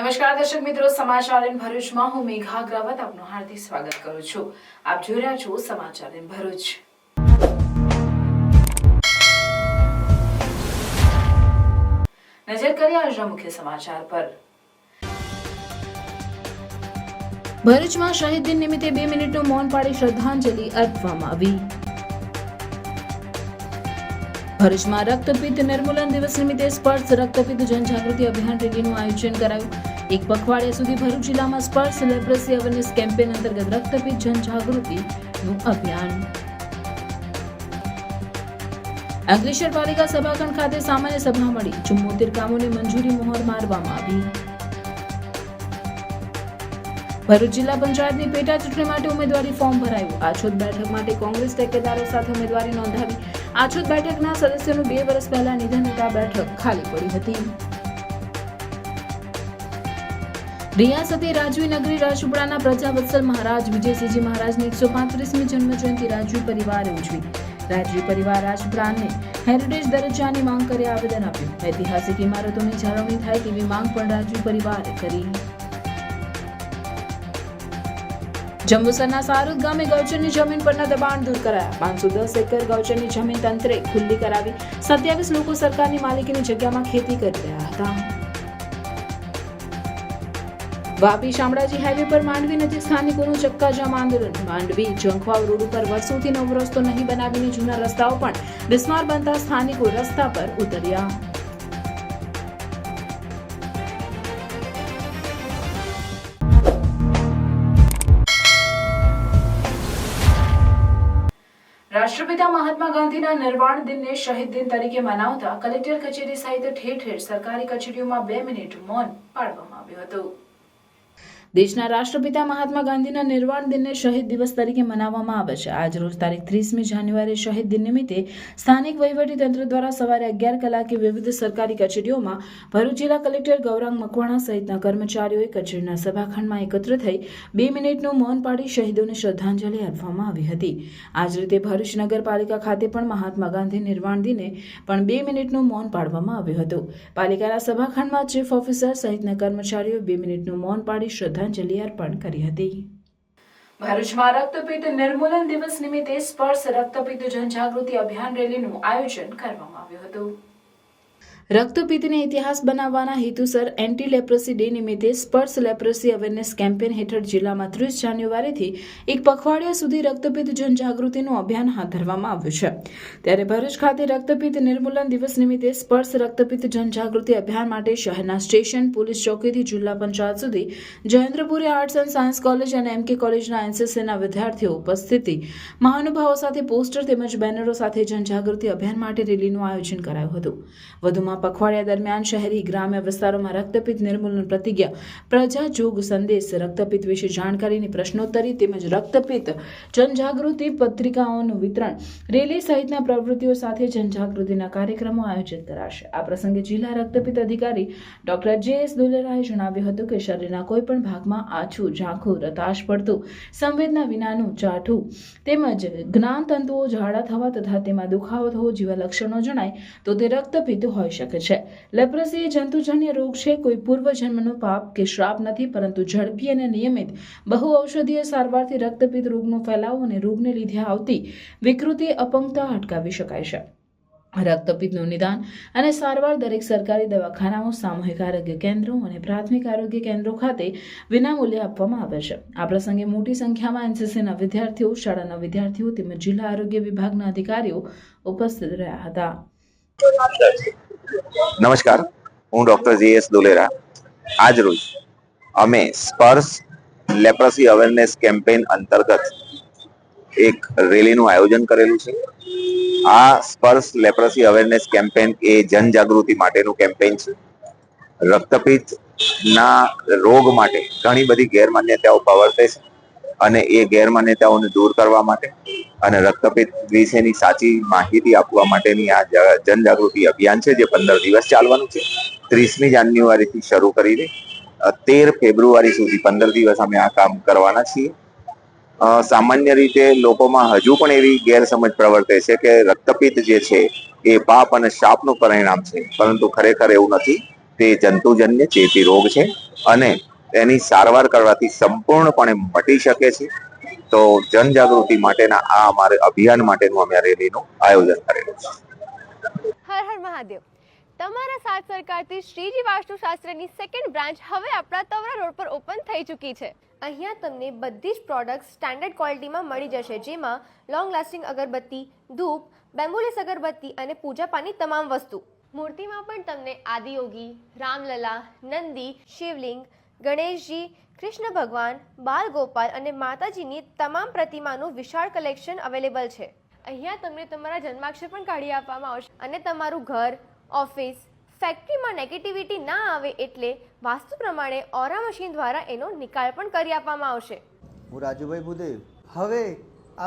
નમસ્કાર દર્શક મિત્રો, સમાચાર ઇન ભરૂચમાં હું મેઘા અગ્રવાલ આપનું હાર્દિક સ્વાગત કરું છું। આપ જોઈ રહ્યા છો સમાચાર ઇન ભરૂચ। નજર કરીએ આજના મુખ્ય સમાચાર પર। ભરૂચમાં શહીદ દિન નિમિત્તે 2 મિનિટનું મૌન પાળી શ્રદ્ધાંજલિ અર્પવામાં આવી। ભરૂચમાં રક્તપિત્ત નિર્મૂલન દિવસ નિમિત્તે સ્પર્શ રક્તપિત્ત જનજાગૃતિ અભિયાન રેલીનું આયોજન કરાયું। એક પખવાડિયા સુધી ભરૂચ જિલ્લામાં સ્પર્શ લેપ્રસી અવેરનેસ કેમ્પેન અંતર્ગત રક્તપિત્ત જનજાગૃતિનું અભિયાન। અંકલેશ્વર પાલિકા સભાખંડ ખાતે સામાન્ય સભા મળી, 74 કામોને મંજૂરી મોહર મારવામાં આવી। ભરૂચ જિલ્લા પંચાયતની પેટા ચૂંટણી માટે ઉમેદવારી ફોર્મ ભરાયું। આછોદ બેઠક માટે કોંગ્રેસ ટેકેદારો સાથે ઉમેદવારી નોંધાવી। આછોદ બેઠકના સદસ્યોનું 2 વર્ષ પહેલા નિધન થતા બેઠક ખાલી પડી હતી। રિયાસતે રાજવી નગરી રાજપીપળાના પ્રજાવત્સલ મહારાજ વિજયસિંહજી મહારાજની 135મી જન્મજયંતિ રાજવી પરિવારે ઉજવી। રાજવી પરિવાર રાજપીપળાને હેરિટેજ દરજ્જાની માંગ કરી આવેદન આપ્યું। ઐતિહાસિક ઇમારતોની જાળવણી થાય તેવી માંગ પણ રાજવી પરિવારે કરી। જંબુસરના સારુદ ગામે ગૌચરની જમીન પરના દબાણ દૂર કરાયા। 510 એકર ગૌચરની જમીન તંત્રે ખુલ્લી કરાવી। 27 લોકો સરકારની માલિકીની જગ્યામાં ખેતી કરી રહ્યા હતા। વાપી શામળાજી હાઈવે પર માંડવી નજીક સ્થાનિકોનું ચક્કાજામ આંદોલન। માંડવી જંખવાવ રોડ ઉપર વર્ષોથી નવો રસ્તો નહીં બનાવીને જૂના રસ્તાઓ પણ બિસ્માર બનતા સ્થાનિકો રસ્તા પર ઉતર્યા। રાષ્ટ્રપિતા મહાત્મા ગાંધીના નિર્વાણ દિનને શહીદ દિન તરીકે મનાવતા કલેક્ટર કચેરી સહિત ઠેર ઠેર સરકારી કચેરીઓમાં 2 મિનિટ મૌન પાળવામાં આવ્યું હતું। દેશના રાષ્ટ્રપિતા મહાત્મા ગાંધીના નિર્વાણ દિનને શહીદ દિવસ તરીકે મનાવવામાં આવે છે। આજ રોજ તારીખ 30મી જાન્યુઆરીએ શહીદ દિન નિમિત્તે સ્થાનિક વહીવટી તંત્ર દ્વારા સવારે 11 કલાકે વિવિધ સરકારી કચેરીઓમાં ભરૂચ જિલ્લા કલેક્ટર ગૌરાંગ મકવાણા સહિતના કર્મચારીઓએ કચેરીના સભાખંડમાં એકત્ર થઈ 2 મિનિટનું મૌન પાડી શહીદોને શ્રદ્ધાંજલિ આપવામાં આવી હતી। આ જ રીતે ભરૂચ નગરપાલિકા ખાતે પણ મહાત્મા ગાંધી નિર્વાણ દિને પણ 2 મિનિટનું મૌન પાડવામાં આવ્યું હતું। પાલિકાના સભાખંડમાં ચીફ ઓફિસર સહિતના કર્મચારીઓએ 2 મિનિટનું મૌન પાડી શ્રદ્ધાંજલિ અર્પણ કરી હતી। ભરૂચમાં રક્તપિત્ત નિર્મૂલન દિવસ નિમિત્તે સ્પર્શ રક્તપિત્ત જનજાગૃતિ અભિયાન રેલીનું આયોજન કરવામાં આવ્યું હતું। રક્તપિત્તને ઇતિહાસ બનાવવાના હેતુસર એન્ટી લેપ્રસી ડે નિમિત્તે સ્પર્શ લેપ્રસી અવેરનેસ કેમ્પેન હેઠળ જિલ્લામાં 30 જાન્યુઆરીથી એક પખવાડિયા સુધી રક્તપિત્ત જનજાગૃતિનું અભિયાન હાથ ધરવામાં આવ્યું છે। ત્યારે ભરૂચ ખાતે રક્તપિત્ત નિર્મૂલન દિવસ નિમિત્તે સ્પર્શ રક્તપિત્ત જનજાગૃતિ અભિયાન માટે શહેરના સ્ટેશન પોલીસ ચોકીથી જિલ્લા પંચાયત સુધી Jayendrapuri arts and science college અને એમકે કોલેજના એનસીસીના વિદ્યાર્થીઓ ઉપસ્થિતિ મહાનુભાવો સાથે પોસ્ટર તેમજ બેનરો સાથે જનજાગૃતિ અભિયાન માટે રેલીનું આયોજન કરાયું હતું। વધુમાં પખવાડિયા દરમિયાન શહેરી ગ્રામ્ય વિસ્તારોમાં રક્તપિત્ત નિર્મૂલન પ્રતિજ્ઞા, પ્રજા જોગ સંદેશ, રક્તપિત્ત વિશે જાણકારીની પ્રશ્નોત્તરી તેમજ રક્તપિત્ત જનજાગૃતિ પત્રિકાઓનું વિતરણ, રેલી સહિતના પ્રવૃત્તિઓ સાથે જનજાગૃતિના કાર્યક્રમો આયોજિત કરાશે। આ પ્રસંગે જિલ્લા રક્તપિત્ત અધિકારી ડોક્ટર જે.એસ. દોલેરાએ જણાવ્યું હતું કે શરીરના કોઈપણ ભાગમાં આછું, ઝાંખું, રતાશ પડતું, સંવેદના વિનાનું, ચાઠું તેમજ જ્ઞાનતંતુઓ ઝાડા થવા તથા તેમાં દુખાવો થવો જેવા લક્ષણો જણાય તો તે રક્તપિત્ત હોઈ શકે છે। લેપ્રસી એ જંતુજન્ય રોગ છે। કોઈ પૂર્વજન્મનું પાપ કે શ્રાપ નથી, પરંતુ ઝડપી અને નિયમિત બહુ ઔષધીય સારવારથી રક્તપિત્ત રોગનો ફેલાવો અને રોગને લીધે આવતી વિકૃતિ, અપંગતા અટકાવી શકાય છે। રક્તપિત્તનું નિદાન અને સારવાર દરેક સરકારી દવાખાનાઓ, સામૂહિક આરોગ્ય કેન્દ્રો અને પ્રાથમિક આરોગ્ય કેન્દ્રો ખાતે વિનામૂલ્યે આપવામાં આવે છે। આ પ્રસંગે મોટી સંખ્યામાં એનસીસીના વિદ્યાર્થીઓ, શાળાના વિદ્યાર્થીઓ તેમજ જિલ્લા આરોગ્ય વિભાગના અધિકારીઓ ઉપસ્થિત રહ્યા હતા। નમસ્કાર, હું ડોક્ટર જે.એસ. દોલેરા। આજ રોજ અમે સ્પર્શ લેપ્રસી અવેરનેસ કેમ્પેન અંતર્ગત એક રેલીનું આયોજન કરેલું છે। આ સ્પર્શ લેપ્રસી અવેરનેસ કેમ્પેન એ જનજાગૃતિ માટેનું કેમ્પેન છે। રક્તપિત્તના રોગ માટે ઘણી બધી ગેરમાન્યતાઓ પ્રવર્તે છે અને એ ગેરમાન્યતાઓને દૂર કરવા માટે અને રક્તપિત્ત વિશેની સાચી માહિતી આપવા માટેની આ જનજાગૃતિ અભિયાન છે, જે 15 દિવસ ચાલવાનું છે। 30મી જાન્યુઆરીથી શરૂ કરીને 13 ફેબ્રુઆરી સુધી 15 દિવસ અમે આ કામ કરવાના છીએ। સામાન્ય રીતે લોકોમાં હજુ પણ એવી ગેરસમજ પ્રવર્તે છે કે રક્તપિત્ત જે છે એ પાપ અને શાપનું પરિણામ છે, પરંતુ ખરેખર એવું નથી। તે જંતુજન્ય ચેપી રોગ છે અને તેની સારવાર કરવાથી સંપૂર્ણપણે મટી શકે છે. તો જનજાગૃતિ માટેના આ અમારે અભિયાન માટેનું અમે રેલીનું આયોજન કરેલું છે. હર હર મહાદેવ. તમારા સાથ સરકારથી શ્રીજી વાસ્તુશાસ્ત્રની સેકન્ડ બ્રાન્ચ હવે આપણા તવરા રોડ પર ઓપન થઈ ચૂકી છે. અહીંયા તમને બધી જ પ્રોડક્ટ્સ સ્ટાન્ડર્ડ ક્વોલિટીમાં મળી જશે, જેમાં લોંગ લાસ્ટિંગ અગરબત્તી, ધૂપ, બેમ્બુલેસ અગરબત્તી અને પૂજાપાની તમામ વસ્તુ. મૂર્તિમાં પણ તમને આદિયોગી, રામલલા, નંદી, શિવલિંગ, ગણેશજી, કૃષ્ણ ભગવાન, બાલ ગોપાલ અને માતાજીની તમામ પ્રતિમાનું વિશાળ કલેક્શન અવેલેબલ છે. અહીંયા તમને તમારા જન્માક્ષર પણ કાઢી આપવામાં આવશે અને તમારું ઘર, ઓફિસ, ફેક્ટરીમાં નેગેટિવિટી ના આવે એટલે વાસ્તુ પ્રમાણે ઓરા મશીન દ્વારા એનો નિકાલ પણ કરી આપવામાં આવશે. હું રાજુભાઈ ભુદેવ. હવે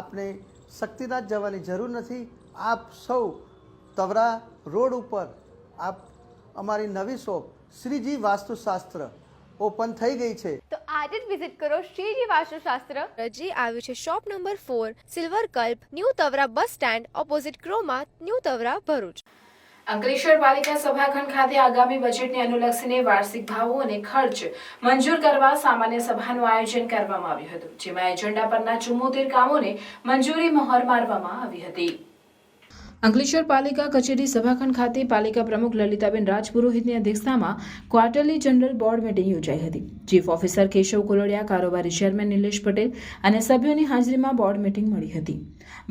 આપને શક્તિનાથ જવાની જરૂર નથી. આપ સૌ તવરા રોડ ઉપર આપ અમારી નવી શોપ શ્રીજી વાસ્તુશાસ્ત્ર ઓપન થઈ ગઈ છે. તો આજે જ વિઝિટ કરો શ્રીજી વાસ્તુશાસ્ત્ર. જે આવ્યું છે શોપ નંબર 4, સિલ્વર કલ્પ, new Tavra bus stand opposite Croma, new Tavra, Bharuch. Ankleshwar પાલિકા સભાખંડ ખાતે આગામી બજેટને અનુલક્ષીને વાર્ષિક ભાવો અને ખર્ચ મંજૂર કરવા સામાન્ય સભાનું આયોજન કરવામાં આવ્યું હતું, જેમાં એજન્ડા પરના 74 કામોને મંજૂરી મહોર મારવામાં આવી હતી. અંકલેશ્વર પાલિકા કચેરી સભાખંડ ખાતે પાલિકા પ્રમુખ લલિતાબેન રાજપુરોહિતની અધ્યક્ષતામાં ક્વાર્ટરલી જનરલ બોર્ડ મીટિંગ યોજાઈ હતી. ચીફ ઓફિસર કેશવ કુલડિયા, કારોબારી ચેરમેન નિલેશ પટેલ અને સભ્યોની હાજરીમાં બોર્ડ મીટિંગ મળી હતી.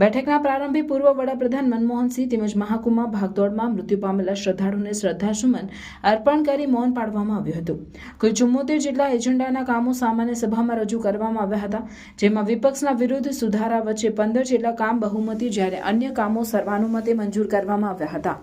બેઠકના પ્રારંભે પૂર્વ વડાપ્રધાન મનમોહનસિંહ તેમજ મહાકુંભમાં ભાગદોડમાં મૃત્યુ પામેલા શ્રદ્ધાળુઓને શ્રદ્ધાસુમન અર્પણ કરી મૌન પાળવામાં આવ્યું હતું. કુલ 74 જેટલા એજન્ડાના કામો સામાન્ય સભામાં રજૂ કરવામાં આવ્યા હતા, જેમાં વિપક્ષના વિરુદ્ધ સુધારા વચ્ચે 15 જેટલા કામ બહુમતી, જ્યારે અન્ય કામો સર્વાનુમતે મંજૂર કરવામાં આવ્યા હતા.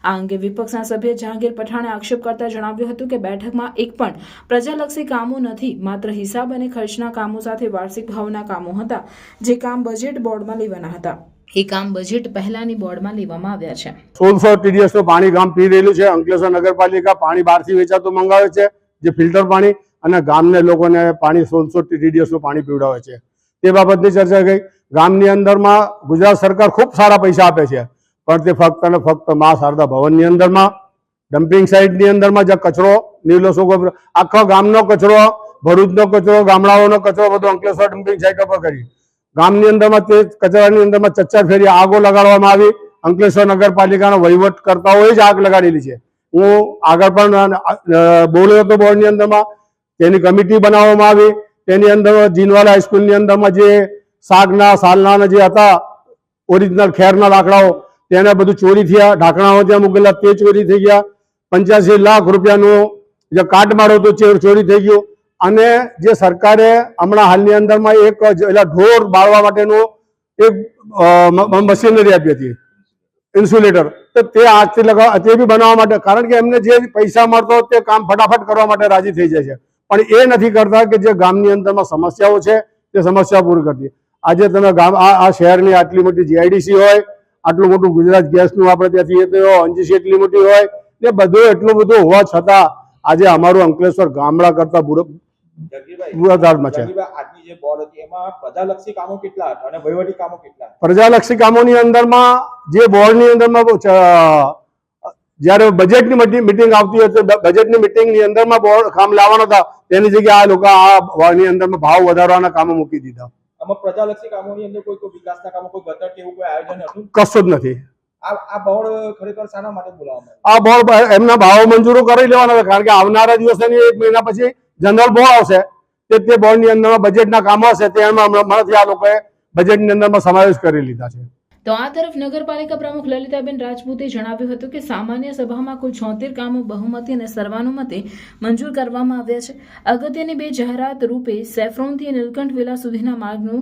આ અંગે વિપક્ષના સભ્ય જહાંગીર પઠાણે આક્ષેપ કરતા જણાવ્યું હતું કે બેઠકમાં એક પણ પ્રજાલક્ષી કામો નથી, માત્ર હિસાબ અને ખર્ચના કામો સાથે વાર્ષિક ભાવના કામો હતા, જે કામ બજેટ બોર્ડમાં લેવાના હતા. એ કામ બજેટ પહેલાની બોર્ડમાં લેવામાં આવ્યા છે. 1600 TDS નું પાણી ગામ પી રહેલું છે. અંકલેશ્વર નગરપાલિકા પાણી બહારથી વેચાતું મંગાવે છે, જે ફિલ્ટર પાણી, અને ગામને લોકોને પાણી 1600 TDS નું પાણી પીવડાવે છે. તે બાબતની ચર્ચા ગઈ. ગામની અંદરમાં ગુજરાત સરકાર ખૂબ સારા પૈસા આપે છે, પણ તે ફક્ત અને ફક્ત મા શારદા ભવનની અંદરમાં, ડમ્પિંગ સાઇટની અંદરમાં જ્યાં કચરો નિર્લોસો, આખો ગામનો કચરો, ભરૂચનો કચરો, ગામડાઓનો કચરો બધો અંકલેશ્વર ડમ્પિંગ સાઇટ પર કરી ગામની અંદરમાં તે કચરાની અંદરમાં 4 ફેરી આગો લગાડવામાં આવી. અંકલેશ્વર નગરપાલિકાનો વહીવટકર્તાઓએ જ આગ લગાડેલી છે. હું આગળ પણ બોલ્યો હતો બોર્ડની અંદરમાં. તેની કમિટી બનાવવામાં આવી. તેની અંદર જીનવાલા હાઈસ્કૂલની અંદરમાં જે શાકના સાલના જે હતા ઓરિજિનલ ખેરના લાકડાઓ, તેને બધું ચોરી થયા. ઢાંકણાઓ ત્યાં મૂકેલા તે ચોરી થઈ ગયા. 85 લાખ રૂપિયાનું જે કાટમાળો હતો ચોરી થઈ ગયો. અને જે સરકારે હમણાં હાલની અંદરમાં એક ઢોર બાળવા માટેનું એક મશીનરી આપી હતી, ઇન્સ્યુલેટર, તો તે આજથી તે બી બનાવવા માટે, કારણ કે એમને જે પૈસા મળતો તે કામ ફટાફટ કરવા માટે રાજી થઈ જાય છે, પણ એ નથી કરતા કે જે ગામની અંદરમાં સમસ્યાઓ છે તે સમસ્યા પૂરી કરતી. આજે તમે ગામ આ શહેરની આટલી મોટી GIDC હોય, આટલું મોટું ગુજરાત ગેસનું આપણે ત્યાંથી અંજીસી એટલી મોટી હોય, એ બધું એટલું બધું હોવા છતાં આજે અમારું અંકલેશ્વર ગામડા કરતા બુરાદારમાં છે. પ્રજાલક્ષી કામોની અંદરમાં જે બોર્ડની અંદરમાં જયારે બજેટની મિટિંગ આવતી હતી, બજેટની મિટિંગની અંદરમાં બોર્ડ કામ લાવવાના હતા, તેની જગ્યાએ આ લોકો આ બોર્ડની અંદરમાં ભાવ વધારવાના કામો મૂકી દીધા. પ્રજાલક્ષી કામોની અંદર કોઈ વિકાસના કામો, કોઈ ગટર કે એવું કોઈ આયોજન હતું? કશું જ નથી. આ બોર્ડ ખરેખર શાના માટે બોલાવવામાં? આ બોર્ડ એમના ભાવ મંજૂરો કરી લેવાના હતા, કારણ કે આવનારા દિવસોની 1 મહિના પછી જનરલ બોર્ડ આવશે, તે બોર્ડની અંદરમાં બજેટના કામો હશે, તેમાં હમણાંથી આ લોકોએ બજેટની અંદરમાં સમાવેશ કરી લીધા છે. તો આ તરફ નગરપાલિકા પ્રમુખ લલિતાબેન રાજપૂતે જણાવ્યું હતું કે સામાન્ય સભામાં કુલ 76 કામો બહુમતી અને સર્વાનુમતે મંજૂર કરવામાં આવ્યા છે. અગત્યની 2 જાહેરાત રૂપે સેફ્રોનથી નીલકંઠ વિલા સુધીના માર્ગનું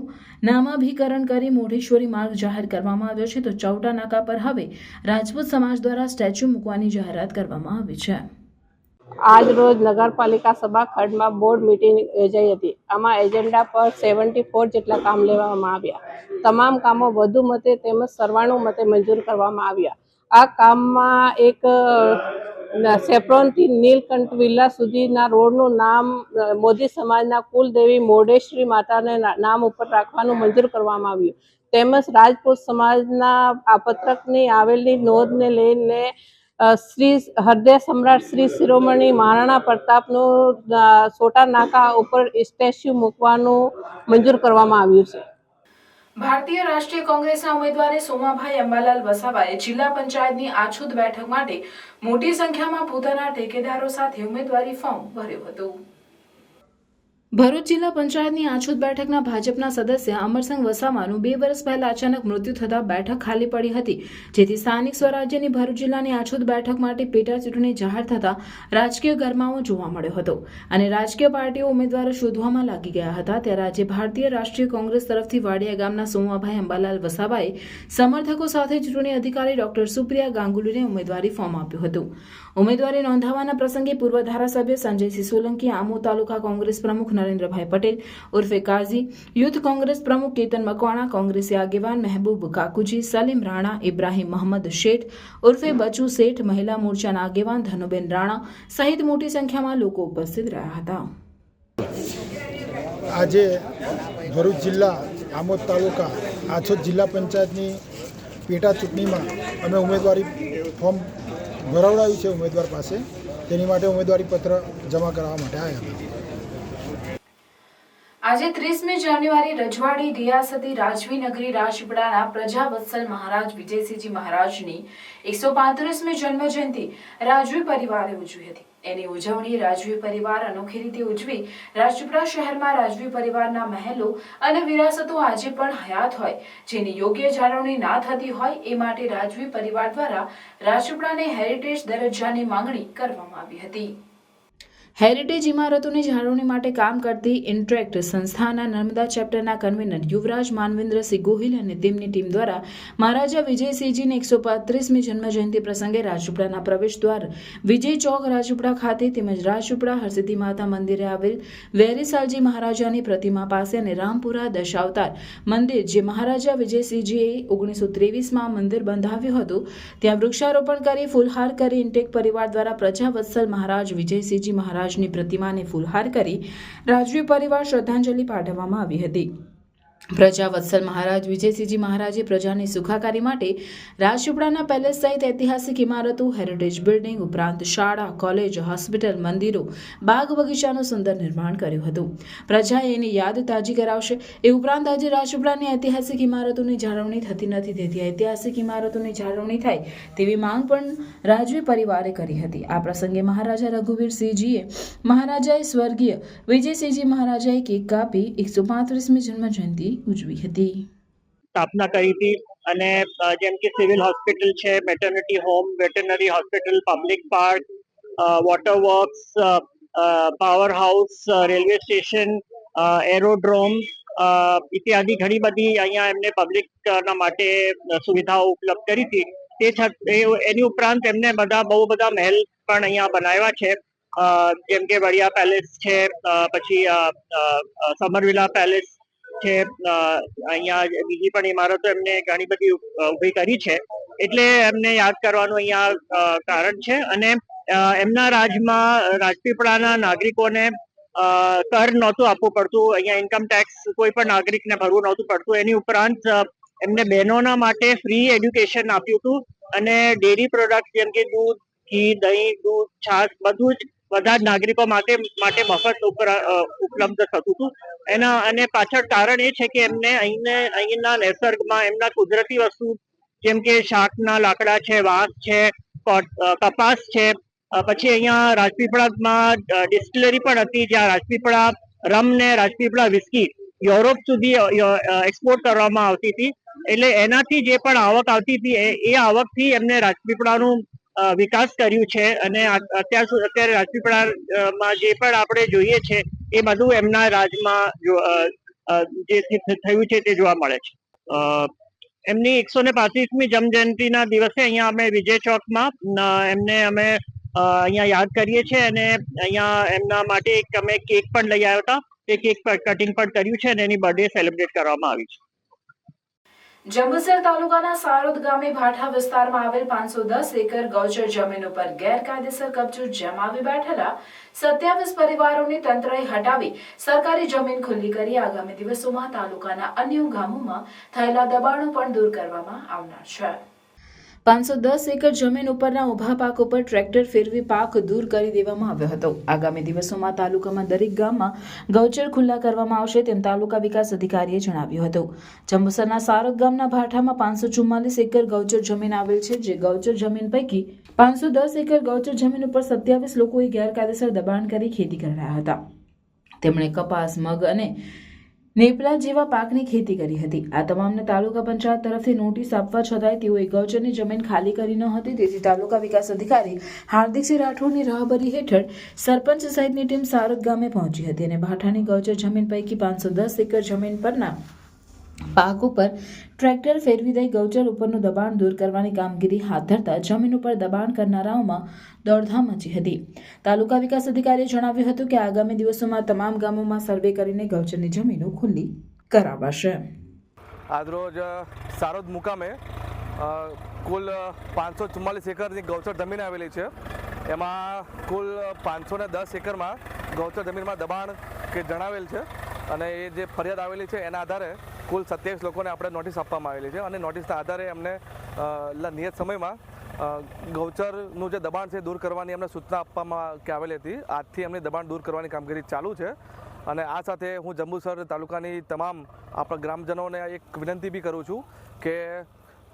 નામાભિકરણ કરી મોઢેશ્વરી માર્ગ જાહેર કરવામાં આવ્યો છે. તો ચૌટા નાકા પર હવે રાજપૂત સમાજ દ્વારા સ્ટેચ્યુ મૂકવાની જાહેરાત કરવામાં આવી છે. આજ રોજ નગરપાલિકા સભાખંડમાં બોર્ડ મીટિંગ યોજાઈ હતી. આમાં એજન્ડા પર 74 જેટલા કામ લેવામાં આવ્યા. તમામ કામો વધુ મતે તેમજ સર્વાનુમતે મંજૂર કરવામાં આવ્યા. આ કામમાં એક સેફ્રોનથી નીલકંઠ વિલા સુધીના રોડનું નામ મોદી સમાજના કુલદેવી મોઢેશ્વરી માતાને નામ ઉપર રાખવાનું મંજૂર કરવામાં આવ્યું. તેમજ રાજપૂત સમાજના આ પત્રકની આવેલી નોંધને લઈને શ્રી હૃદય સમ્રાટ શ્રી શિરોમણી મહારાણા પ્રતાપનું સોટા નાકા ઉપર સ્ટેચ્યુ મૂકવાનું મંજૂર કરવામાં આવ્યું છે. ભારતીય રાષ્ટ્રીય કોંગ્રેસના ઉમેદવારે સોમાભાઈ અંબાલાલ વસાવાએ જિલ્લા પંચાયતની આછૂત બેઠક માટે મોટી સંખ્યામાં પોતાના ટેકેદારો સાથે ઉમેદવારી ફોર્મ ભર્યું હતું. ભરૂચ જિલ્લા પંચાયતની આછૂત બેઠકના ભાજપના સદસ્ય અમરસંગ વસાવાનું 2 વર્ષ પહેલા અચાનક મૃત્યુ થતા બેઠક ખાલી પડી હતી, જેથી સ્થાનિક સ્વરાજ્યની ભરૂચ જિલ્લાની આછૂત બેઠક માટે પેટા ચૂંટણી જાહેર થતા રાજકીય ગરમાવો જોવા મળ્યો હતો અને રાજકીય પાર્ટીઓ ઉમેદવારો શોધવામાં લાગી ગયા હતા. ત્યારે આજે ભારતીય રાષ્ટ્રીય કોંગ્રેસ તરફથી વાડિયા ગામના સોમાભાઈ અંબાલાલ વસાવાએ સમર્થકો સાથે ચૂંટણી અધિકારી ડોક્ટર સુપ્રિયા ગાંગુલીને ઉમેદવારી ફોર્મ આપ્યું હતું. ઉમેદવારી નોંધાવવાના પ્રસંગે પૂર્વ ધારાસભ્ય સંજયસિંહ સોલંકી, આમોદ તાલુકા કોંગ્રેસ પ્રમુખ નરેન્દ્રભાઈ પટેલ ઉર્ફે કાઝી, યુથ કોંગ્રેસ પ્રમુખ કેતન મકવાણા, કોંગ્રેસી આગેવાન મહેબૂબ કાકુજી, સલીમ રાણા, ઇબ્રાહીમ મોહમ્મદ શેઠ ઉર્ફે બચુ શેઠ, મહિલા મોરચાના આગેવાન ધનુબેન રાણા સહિત મોટી સંખ્યામાં લોકો ઉપસ્થિત રહ્યા હતા. આજે ભરૂચ જિલ્લા આમોદ તાલુકા આછોદ જિલ્લા પંચાયતની પેટા ચૂંટણીમાં અમે ઉમેદવારી ફોર્મ ભરાવડાવ્યું છે ઉમેદવાર પાસે. તેની માટે ઉમેદવારી પત્ર જમા કરાવવા માટે આવ્યા હતા. આજે 30મી જાન્યુઆરી રજવાડી રિયાસતી રાજવી નગરી રાજપીપળાના પ્રજાવત્સલ મહારાજ વિજયસિંહજી મહારાજની 135મી જન્મજયંતિ રાજવી પરિવારે ઉજવી હતી. એની ઉજવણી રાજવી પરિવાર અનોખી રીતે ઉજવી રાજપીપળા શહેરમાં રાજવી પરિવારના મહેલો અને વિરાસતો આજે પણ હયાત હોય, જેની યોગ્ય જાળવણી ના થતી હોય એ માટે રાજવી પરિવાર દ્વારા રાજપીપળાને હેરિટેજ દરજ્જાની માંગણી કરવામાં આવી હતી. હેરિટેજ ઇમારતોની જાળવણી માટે કામ કરતી ઇન્ટ્રેક્ટ સંસ્થાના નર્મદા ચેપ્ટરના કન્વીનર યુવરાજ માનવેન્દ્રસિંહ ગોહિલ અને તેમની ટીમ દ્વારા મહારાજા વિજયસિંહજીની 135મી જન્મજયંતિ પ્રસંગે રાજપીપળાના પ્રવેશદ્વાર વિજય ચોક રાજપીપળા ખાતે તેમજ રાજપીપળા હરસિદ્ધિ માતા મંદિરે આવેલ વેરીસાલજી મહારાજાની પ્રતિમા પાસે અને રામપુરા દશાવતાર મંદિર જે મહારાજા વિજયસિંહજીએ 1923માં મંદિર બંધાવ્યું હતું, ત્યાં વૃક્ષારોપણ કરી ફૂલહાર કરી ઇન્ટેક પરિવાર દ્વારા પ્રજાવત્સલ મહારાજ વિજયસિંહજી મહારાજ ની પ્રતિમાને ફૂલહાર કરી રાજવી પરિવાર શ્રદ્ધાંજલિ પાઠવવામાં આવી હતી. પ્રજાવત્સલ મહારાજ વિજયસિંહજી મહારાજે પ્રજાની સુખાકારી માટે રાજપીપળાના પેલેસ સહિત ઐતિહાસિક ઇમારતો, હેરિટેજ બિલ્ડિંગ ઉપરાંત શાળા, કોલેજ, હોસ્પિટલ, મંદિરો, બાગ બગીચાનું સુંદર નિર્માણ કર્યું હતું. પ્રજાએ એની યાદ તાજી કરાવશે. એ ઉપરાંત આજે રાજપીપળાની ઐતિહાસિક ઇમારતોની જાળવણી થતી નથી, તેથી ઐતિહાસિક ઇમારતોની જાળવણી થાય તેવી માંગ પણ રાજવી પરિવારે કરી હતી. આ પ્રસંગે મહારાજા રઘુવીરસિંહજીએ મહારાજાએ સ્વર્ગીય વિજયસિંહજી મહારાજાએ કેક કાપી 135મી જન્મજયંતિ ઉજવી હતી. સ્થાપના કરી હતી અને જેમ કે સિવિલ હોસ્પિટલ છે, maternity home, veterinary hospital, public park, water works, power house, railway station, aerodrome ઇત્યાદિ ઘણી બધી અહીંયા એમને પબ્લિક ના માટે સુવિધાઓ ઉપલબ્ધ કરી હતી. એની ઉપરાંત એમને બહુ બધા મહેલ પણ અહીંયા બનાવ્યા છે, જેમ કે વડિયા પેલેસ છે, પછી સમરવિલા પેલેસ છે, અહીંયા બીજી પણ ઇમારતો એમને ઘણી બધી ઊભી કરી છે. એટલે એમને યાદ કરવાનું અહીંયા કારણ છે. અને એમના રાજમાં રાજપીપળાના નાગરિકોને કર નહોતું આપવું પડતું, અહીંયા ઇન્કમ ટેક્સ કોઈ પણ નાગરિકને ભરવું નહોતું પડતું. એની ઉપરાંત એમને બહેનોના માટે ફ્રી એડ્યુકેશન આપ્યું હતું અને ડેરી પ્રોડક્ટ જેમ કે દૂધ, ઘી, દહીં, દૂધ, છાશ બધું જ બધા જ નાગરિકો માટે મફત ઉપલબ્ધ થતું હતું. અને પાછળ કારણ એ છે કે એમને અહીંના નિસર્ગમાં એમના કુદરતી વસ્તુ જેમ કે શાકના લાકડા છે, વાંસ છે, કપાસ છે, પછી અહીંયા રાજપીપળામાં ડિસ્ટિલરી પણ હતી, જ્યાં રાજપીપળા રમ ને રાજપીપળા વિસ્કી યુરોપ સુધી એક્સપોર્ટ કરવામાં આવતી હતી. એટલે એનાથી જે પણ આવક આવતી હતી એ આવકથી એમને રાજપીપળાનું વિકાસ કર્યું છે. અને અત્યારે રાજપીપળામાં જે પણ આપણે જોઈએ છે એ બધું એમના રાજમાં જે થયું છે તે જોવા મળે છે. એમની 135મી જન્મજયંતિના દિવસે અહીંયા અમે વિજય ચોકમાં એમને અમે અહીંયા યાદ કરીએ છીએ અને અહીંયા એમના માટે અમે કેક પણ લઈ આવ્યા હતા. તે કેક કટિંગ પણ કર્યું છે અને એની બર્થડે સેલિબ્રેટ કરવામાં આવી છે. જંબુસર તાલુકાના સારોદ ગામે ભાઠા વિસ્તારમાં આવેલ 510 એકર ગૌચર જમીન ઉપર ગેરકાયદેસર કબજો જમાવી બેઠેલા 27 પરિવારોને તંત્રએ હટાવી સરકારી જમીન ખુલ્લી કરી આગામી દિવસોમાં તાલુકાના અન્ય ગામોમાં થયેલા દબાણો પણ દૂર કરવામાં આવનાર છે. 510 એકર જમીન ઉપરના ઊભા પાક ઉપર ટ્રેક્ટર ફેરવી પાક દૂર કરી દેવામાં આવ્યો હતો. આગામી દિવસોમાં તાલુકામાં દરેક ગામમાં ગૌચર ખુલ્લા કરવામાં આવશે તેમ તાલુકા વિકાસ અધિકારીએ જણાવ્યું હતું. જંબુસરના સારોદ ગામના ભાઠામાં 544 એકર ગૌચર જમીન આવેલ છે, જે ગૌચર જમીન પૈકી 510 એકર ગૌચર જમીન ઉપર 27 લોકોએ ગેરકાયદેસર દબાણ કરી ખેતી કરી રહ્યા હતા. તેમણે કપાસ, મગ અને નેપલા જેવા પાકની ખેતી કરી હતી. આ તમામને તાલુકા પંચાયત તરફથી નોટિસ આપવા છતાંય તેઓએ ગૌચરની જમીન ખાલી કરી ન હતી. તેથી તાલુકા વિકાસ અધિકારી હાર્દિકસિંહ રાઠોડની રાહબરી હેઠળ સરપંચ સહિતની ટીમ સારોદ ગામે પહોંચી હતી અને ભાઠાની ગૌચર જમીન પૈકી 510 એકર જમીન પરના પાક ઉપર ટ્રેક્ટર ફેરવી દઈ ગૌચર ઉપરનું દબાણ દૂર કરવાની કામગીરી હાથ ધરતા જમીન ઉપર દબાણ કરનારાઓમાં દોડધામ મચી હતી. તાલુકા વિકાસ અધિકારીએ જણાવ્યું હતું કે આગામી દિવસોમાં તમામ ગામોમાં સર્વે કરીને ગૌચરની જમીનો ખુલ્લી કરાવાશે. આજરોજ સારોદ મુકામે કુલ 544 એકરની ગૌચર જમીન આવેલી છે. એમાં કુલ 510 એકરમાં ગૌચર જમીનમાં દબાણ કે જણાવેલ છે અને એ જે ફરિયાદ આવેલી છે એના આધારે કુલ 27 લોકોને આપણે નોટિસ આપવામાં આવેલી છે અને નોટિસના આધારે એમને નિયત સમયમાં ગૌચરનું જે દબાણ છે દૂર કરવાની એમને સૂચના આપવામાં આવેલી હતી. આજથી એમની દબાણ દૂર કરવાની કામગીરી ચાલુ છે અને આ સાથે હું જંબુસર તાલુકાની તમામ આપણા ગ્રામજનોને એક વિનંતી બી કરું છું કે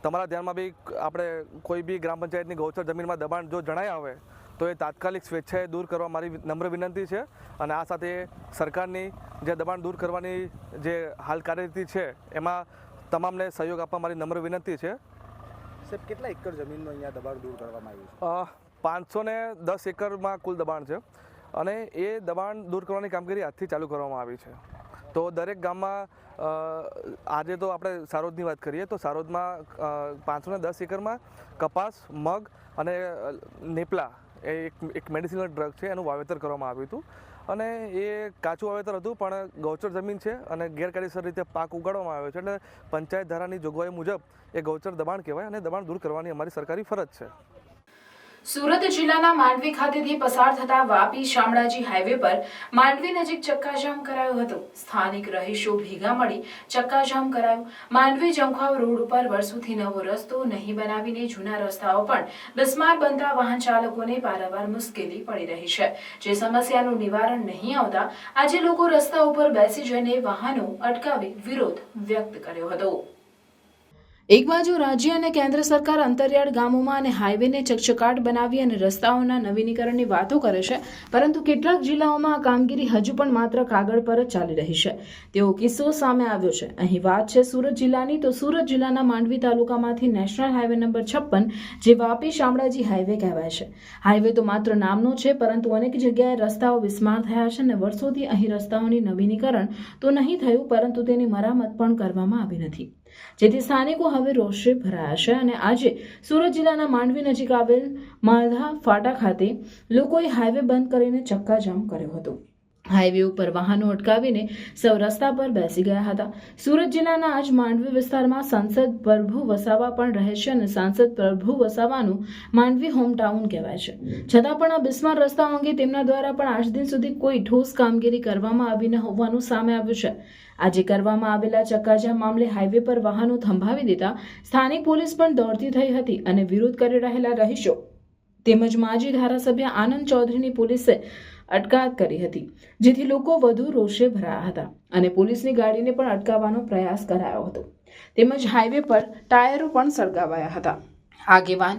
તમારા ધ્યાનમાં બી આપણે કોઈ બી ગ્રામ પંચાયતની ગૌચર જમીનમાં દબાણ જો જણાય આવે તો એ તાત્કાલિક સ્વેચ્છાએ દૂર કરવા મારી નમ્ર વિનંતી છે. અને આ સાથે સરકારની જે દબાણ દૂર કરવાની જે હાલ કાર્યરીતિ છે એમાં તમામને સહયોગ આપવા મારી નમ્ર વિનંતી છે. સાહેબ, કેટલા એકર જમીનનું અહીંયા દબાણ દૂર કરવામાં આવ્યું છે? 510 એકરમાં કુલ દબાણ છે અને એ દબાણ દૂર કરવાની કામગીરી આજથી ચાલુ કરવામાં આવી છે. તો દરેક ગામમાં આજે તો આપણે સારોદની વાત કરીએ તો સારોદમાં 510 એકરમાં કપાસ, મગ અને નેપલા એ એક મેડિસિનલ ડ્રગ છે એનું વાવેતર કરવામાં આવ્યું હતું અને એ કાચું વાવેતર હતું પણ ગૌચર જમીન છે અને ગેરકાયદેસર રીતે પાક ઉગાડવામાં આવ્યો છે એટલે પંચાયત ધારાની જોગવાઈ મુજબ એ ગૌચર દબાણ કહેવાય અને દબાણ દૂર કરવાની અમારી સરકારી ફરજ છે. સુરત જિલ્લાના માંડવી ખાતેથી પસાર થતા વાપી શામળાજી હાઈવે પર માંડવી નજીક ચક્કાજામ કરાયો હતો. સ્થાનિક રહીશો ભેગા મળી ચક્કાજામ કરાયું. માંડવી જંખવાવ રોડ ઉપર વર્ષોથી નવો રસ્તો નહીં બનાવીને જૂના રસ્તાઓ પણ બિસ્માર બનતા વાહન ચાલકોને પારાવાર મુશ્કેલી પડી રહી છે. જે સમસ્યાનું નિવારણ નહીં આવતા આજે લોકો રસ્તા ઉપર બેસી જઈને વાહનો અટકાવી વિરોધ વ્યક્ત કર્યો હતો. એક બાજુ રાજ્ય અને કેન્દ્ર સરકાર અંતરિયાળ ગામોમાં અને હાઈવેને ચકચકાટ બનાવી અને રસ્તાઓના નવીનીકરણની વાતો કરે છે, પરંતુ કેટલાક જિલ્લાઓમાં આ કામગીરી હજુ પણ માત્ર કાગળ પર જ ચાલી રહી છે. તેવો કિસ્સો સામે આવ્યો છે. અહીં વાત છે સુરત જિલ્લાની, તો સુરત જિલ્લાના માંડવી તાલુકામાંથી નેશનલ હાઈવે નંબર 56 જે વાપી શામળાજી હાઈવે કહેવાય છે. હાઈવે તો માત્ર નામનો છે, પરંતુ અનેક જગ્યાએ રસ્તાઓ બિસ્માર થયા છે અને વર્ષોથી અહીં રસ્તાઓની નવીનીકરણ તો નહીં થયું, પરંતુ તેની મરામત પણ કરવામાં આવી નથી, જેથી સ્થાનિકો હવે રોષે ભરાયા છે. અને આજે સુરત જિલ્લાના માંડવી નજીક આવેલ માલધા ફાટા ખાતે લોકોએ હાઈવે બંધ કરીને ચક્કાજામ કર્યો હતો. હાઈવે ઉપર વાહનો અટકાવીને સૌ રસ્તા પર બેસી ગયા હતા. સુરત જિલ્લાના આજ માંડવી વિસ્તારમાં સાંસદ પ્રભુ વસાવા પણ રહે છે અને સાંસદ પ્રભુ વસાવાનું માંડવી હોમટાઉન કહેવાય છે. છતાં પણ આ બિસ્માર રસ્તાઓ અંગે તેમના દ્વારા પણ આજ દિન સુધી કોઈ ઠોસ કામગીરી કરવામાં આવી ન હોવાનું સામે આવ્યું છે. આજે કરવામાં આવેલા ચક્કાજામ મામલે હાઈવે પર વાહનો થંભાવી દેતા સ્થાનિક પોલીસ પણ દોડતી થઈ હતી અને વિરોધ કરી રહેલા રહીશો તેમજ માજી ધારાસભ્ય આનંદ ચૌધરીની પોલીસે અટકાયત કરી હતી, જેથી લોકો વધુ રોષે ભરાયા હતા અને પોલીસની ગાડીને પણ અટકાવવાનો પ્રયાસ કરાયો હતો. તેમજ હાઈવે પર ટાયરો પણ સળગાવાયા હતા. આગેવાન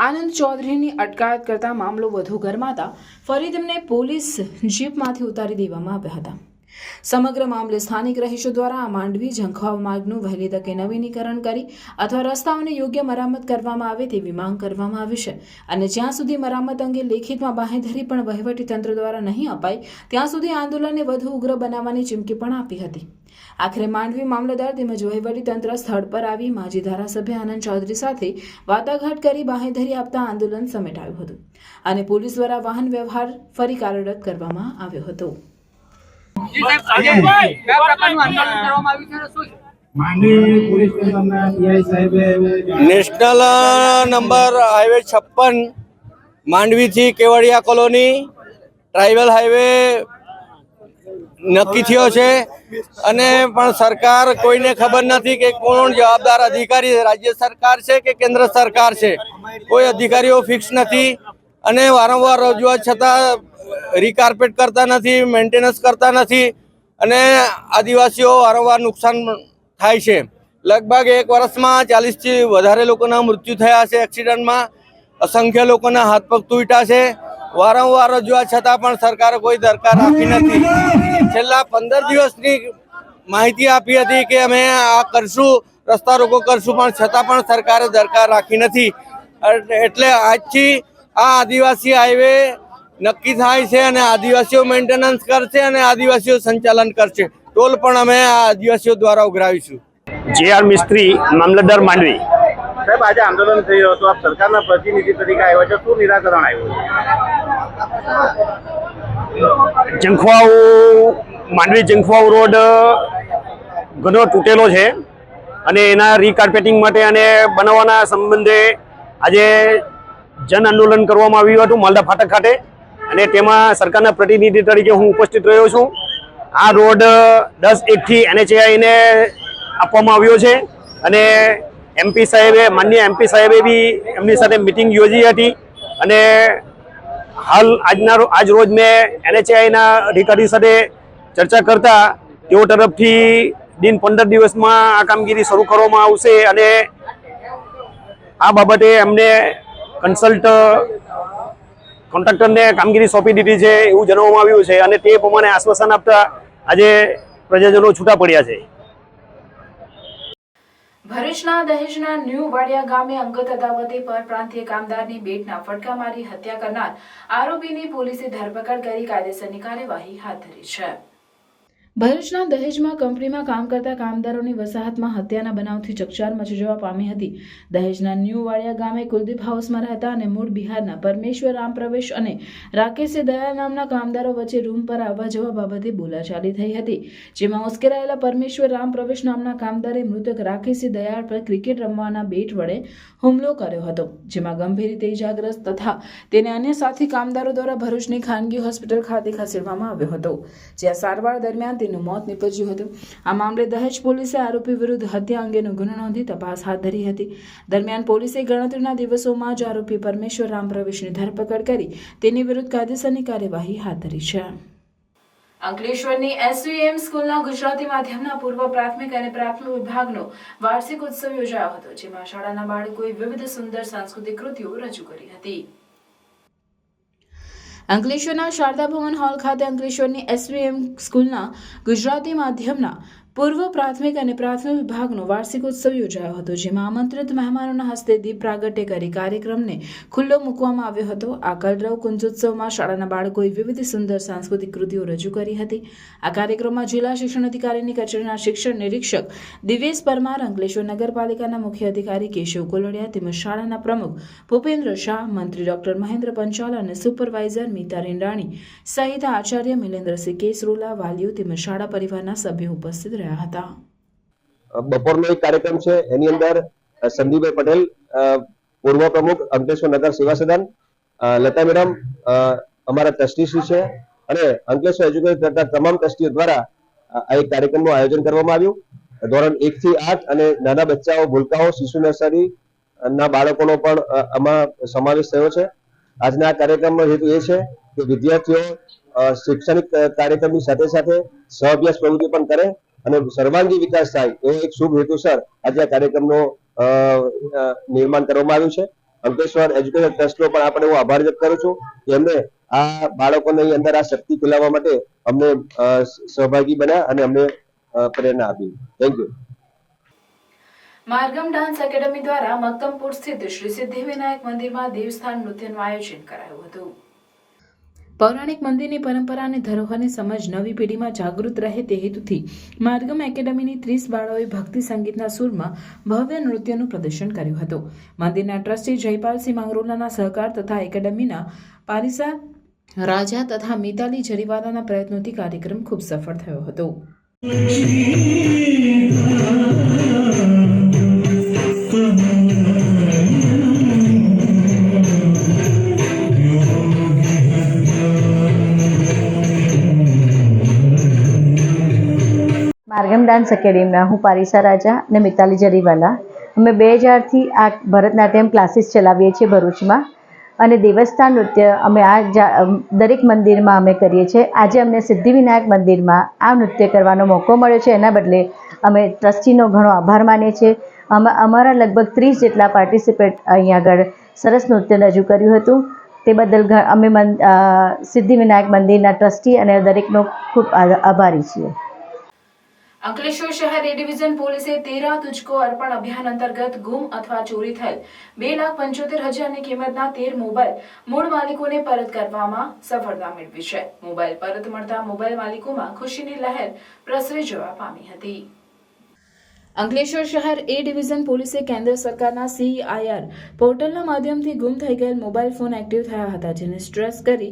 આનંદ ચૌધરીની અટકાયત કરતા મામલો વધુ ગરમાતા ફરી તેમને પોલીસ જીપમાંથી ઉતારી દેવામાં આવ્યા હતા. સમગ્ર મામલે સ્થાનિક રહીશો દ્વારા આ માંડવી ઝંખવાવ માર્ગનું વહેલી તકે નવીનીકરણ કરી અથવા રસ્તાઓની યોગ્ય મરામત કરવામાં આવે તેવી માંગ કરવામાં આવી છે. અને જ્યાં સુધી મરામત અંગે લેખિતમાં બાંહેધરી પણ વહીવટીતંત્ર દ્વારા નહીં અપાય ત્યાં સુધી આંદોલનને વધુ ઉગ્ર બનાવવાની ચીમકી પણ આપી હતી. આખરે માંડવી મામલતદાર તેમજ વહીવટીતંત્ર સ્થળ પર આવી માજી ધારાસભ્ય આનંદ ચૌધરી સાથે વાટાઘાટ કરી બાંહેધરી આપતા આંદોલન સમેટાયું હતું અને પોલીસ દ્વારા વાહન વ્યવહાર ફરી કાર્યરત કરવામાં આવ્યો હતો. નેશનલ નંબર હાઈવે 56 માંડવીથી કેવડિયા કોલોની ટ્રાઇબલ હાઈવે નક્કી થયો છે અને પણ સરકાર કોઈને ખબર નથી કે કોણ જવાબદાર અધિકારી, રાજ્ય સરકાર છે કે કેન્દ્ર સરકાર છે, કોઈ અધિકારીઓ ફિક્સ નથી અને વારંવાર રજૂઆત છતાં રીકાર્પેટ કરતા નથી, મેન્ટેનન્સ કરતા નથી અને આદિવાસીઓ વારંવાર નુકસાન થાય છે. લગભગ 1 વર્ષમાં 40થી વધારે લોકોના મૃત્યુ થયા છે એક્સિડન્ટમાં, અસંખ્ય લોકોના હાથ પગ તૂટ્યા છે. વારંવાર રજૂઆત છતાં પણ સરકારે કોઈ દરકાર રાખી નથી. છેલ્લા 15 દિવસની માહિતી આપી હતી કે અમે આ કરશું, રસ્તા રોકો કરશું, પણ છતાં પણ સરકારે દરકાર રાખી નથી. એટલે આજથી આ આદિવાસી હાઈવે નક્કી થાય છે અને આદિવાસીઓ મેન્ટેનન્સ કરશે અને આદિવાસીઓ સંચાલન કરશે. ટોલ પણ અમે આ આદિવાસીઓ દ્વારા ઉઘરાવીશું. JR મિસ્ત્રી, મામલતદાર માંડવી. સાહેબ, આજે આંદોલન થઈ રહ્યું હતું, આપ સરકારના પ્રતિનિધિ તરીકે આવ્યા છો, શું નિરાકરણ આવ્યું? જંખવાવ માંડવી જંખવાવ રોડ ઘણો તૂટેલો છે અને એના રીકાર્પેટિંગ માટે અને બનાવવાના સંબંધે આજે જન આંદોલન કરવામાં આવ્યું હતું માલદા ફાટક ખાતે અને તેમાં સરકારના પ્રતિનિધિ તરીકે હું ઉપસ્થિત રહ્યો છું. આ રોડ 10/1થી NHAIને આપવામાં આવ્યો છે અને માનનીય MP સાહેબે બી એમની સાથે મિટિંગ યોજી હતી અને હાલ આજ રોજ મેં NHAIના અધિકારી સાથે ચર્ચા કરતા તેઓ તરફથી દિન 15 દિવસમાં આ કામગીરી શરૂ કરવામાં આવશે અને આ બાબતે એમને કોન્ટ્રાક્ટરને કામગીરી સોંપી દીધી છે એવું જણાવવામાં આવ્યું છે અને તે પ્રમાણે આશ્વાસન આપતા આજે પ્રજાજનો છૂટા પડ્યા છે. ભરૂચના દહેજના ન્યૂ વાડિયા ગામે અંગત અદાવતે પર પ્રાંતીય કામદારની બેટના ફટકા મારી હત્યા કરનાર આરોપીની પોલીસે ધરપકડ કરી કાયદેસરની કાર્યવાહી હાથ ધરી છે. ભરૂચના દહેજમાં કંપનીમાં કામ કરતા કામદારોની વસાહતમાં હત્યાના બનાવથી ચકચાર મચી જવા પામી હતી. દહેજના ન્યૂ વાડિયા ગામે કુલદીપ હાઉસમાં રહેતા અને મૂળ બિહારના પરમેશ્વર રામ પ્રવેશ અને રાકેશ દયાલ નામના કામદારો વચ્ચે રૂમ પર આવવા જવા બાબતે બોલાચાલી થઈ હતી, જેમાં ઉશ્કેરાયેલા પરમેશ્વર રામ પ્રવેશ નામના કામદારે મૃતક રાકેશ દયાળ પર ક્રિકેટ રમવાના બેટ વડે હુમલો કર્યો હતો, જેમાં ગંભીર રીતે ઇજાગ્રસ્ત તથા તેને અન્ય સાથી કામદારો દ્વારા ભરૂચની ખાનગી હોસ્પિટલ ખાતે ખસેડવામાં આવ્યો હતો, જ્યાં સારવાર દરમિયાન તેનું મોત નીપજ્યું હતું. આ મામલે દહેજ પોલીસે આરોપી વિરુદ્ધ હત્યા અંગેનો ગુનો નોંધી તપાસ હાથ ધરી હતી. દરમિયાન પોલીસે ગણતરીના દિવસોમાં જ આરોપી પરમેશ્વર રામ પ્રવેશની ધરપકડ કરી તેની વિરુદ્ધ કાયદેસરની કાર્યવાહી હાથ ધરી છે. અંકલેશ્વરની SVM સ્કૂલના ગુજરાતી માધ્યમના પૂર્વ પ્રાથમિક અને પ્રાથમિક વિભાગનો વાર્ષિક ઉત્સવ યોજાયો હતો, જેમાં શાળાના બાળકોએ વિવિધ સુંદર સાંસ્કૃતિક કૃતિઓ રજૂ કરી હતી. અંકલેશ્વરના શારદા ભવન હોલ ખાતે અંકલેશ્વરની SVM સ્કૂલના ગુજરાતી માધ્યમના પૂર્વ પ્રાથમિક અને પ્રાથમિક વિભાગનો વાર્ષિક ઉત્સવ યોજાયો હતો, જેમાં આમંત્રિત મહેમાનોના હસ્તે દીપ પ્રાગટ્ય કરી કાર્યક્રમને ખુલ્લો મૂકવામાં આવ્યો હતો. આ કલરવ કુંજોત્સવમાં શાળાના બાળકોએ વિવિધ સુંદર સાંસ્કૃતિક કૃતિઓ રજૂ કરી હતી. આ કાર્યક્રમમાં જિલ્લા શિક્ષણ અધિકારીની કચેરીના શિક્ષણ નિરીક્ષક દિવેશ પરમાર, અંકલેશ્વર નગરપાલિકાના મુખ્ય અધિકારી કેશવ કોલડિયા તેમજ શાળાના પ્રમુખ ભૂપેન્દ્ર શાહ, મંત્રી ડોક્ટર મહેન્દ્ર પંચાલ અને સુપરવાઇઝર મીતા રેંડાણી સહિત આચાર્ય મિલેન્દ્રસિંહ કેસરોલા, વાલીઓ તેમજ શાળા પરિવારના સભ્યો ઉપસ્થિત રહ્યા હતા. બપોરનો એક કાર્યક્રમ છે, એની અંદર સંદીપભાઈ પટેલ, પૂર્વ પ્રમુખ અંકલેશ્વર નગર સેવા સદન, લતા મેડમ અમારા ટ્રસ્ટીશ્રી છે અને અંકલેશ્વર એજ્યુકેટ કરતા તમામ ટ્રસ્ટીઓ દ્વારા આ એક કાર્યક્રમનું આયોજન કરવામાં આવ્યું. ધોરણ 1 થી 8 અને નાના બચ્ચાઓ, ભૂલકાઓ, શિશુ નર્સરી ના બાળકોનો પણ આમાં સમાવેશ થયો છે. આજના આ કાર્યક્રમનો હેતુ એ છે કે વિદ્યાર્થીઓ શૈક્ષણિક કાર્યક્રમની સાથે સાથે સહ-અભ્યાસ પ્રવૃત્તિ પણ કરે અને સર્વાંગી વિકાસ થાય એવો એક શુભ હેતુસર આજે આ કાર્યક્રમનો નિર્માણ કરવામાં આવ્યું છે. અંકલેશ્વર એજ્યુકેશન ટ્રસ્ટનો પણ આપણે હું આભાર વ્યક્ત કરું છું કે એમને આ બાળકોની અંદર આ શક્તિ ફેલાવવા માટે અમને સહભાગી બન્યા અને અમને પ્રેરણા આપી. Thank you. Margam dance academy દ્વારા મક્કમપુર સ્થિત શ્રી સિદ્ધિવિનાયક મંદિરમાં દેવસ્થાન નૃત્યનું આયોજન કરાયું હતું. પૌરાણિક મંદિરની પરંપરા અને ધરોહરની સમજ નવી પેઢીમાં જાગૃત રહે તે હેતુથી માર્ગમ એકેડમીની 30 બાળાઓએ ભક્તિ સંગીતના સૂરમાં ભવ્ય નૃત્યનું પ્રદર્શન કર્યું હતું. મંદિરના ટ્રસ્ટી જયપાલસિંહ માંગરોલાના સહકાર તથા એકેડમીના પારિસા રાજા તથા મિતાલી જરીવાલાના પ્રયત્નોથી કાર્યક્રમ ખૂબ સફળ થયો હતો. ડાન્સ એકેડેમીના હું પારિસા રાજા અને મિતાલી જરીવાલા અમે 2000થી આ ભરતનાટ્યમ ક્લાસીસ ચલાવીએ છીએ ભરૂચમાં અને દેવસ્થાન નૃત્ય અમે દરેક મંદિરમાં અમે કરીએ છીએ. આજે અમને સિદ્ધિવિનાયક મંદિરમાં આ નૃત્ય કરવાનો મોકો મળ્યો છે. એના બદલે અમે ટ્રસ્ટીનો ઘણો આભાર માનીએ છીએ. અમારા લગભગ 30 જેટલા પાર્ટિસિપેટ અહીંયા આગળ સરસ નૃત્ય રજૂ કર્યું હતું. તે બદલ અમે સિદ્ધિવિનાયક મંદિરના ટ્રસ્ટી અને દરેકનો ખૂબ આભારી છીએ. અંકલેશ્વર શહેર એ ડિવિઝન પોલીસે 13 તુજકો અર્પણ અભિયાન અંતર્ગત ગુમ અથવા ચોરી થયેલ 2,75,000ની કિંમતના 13 મોબાઈલ મૂળ માલિકોને પરત કરવામાં સફળતા મેળવી છે. મોબાઈલ પરત મળતા મોબાઈલ માલિકોમાં ખુશીની લહેર પ્રસરી જવા પામી હતી. અંકલેશ્વર શહેર એ ડિવિઝન પોલીસે કેન્દ્ર સરકારના CIR પોર્ટલના માધ્યમથી ગુમ થઈ ગયેલ મોબાઈલ ફોન એક્ટિવ થયા હતા, જેને ટ્રેસ કરી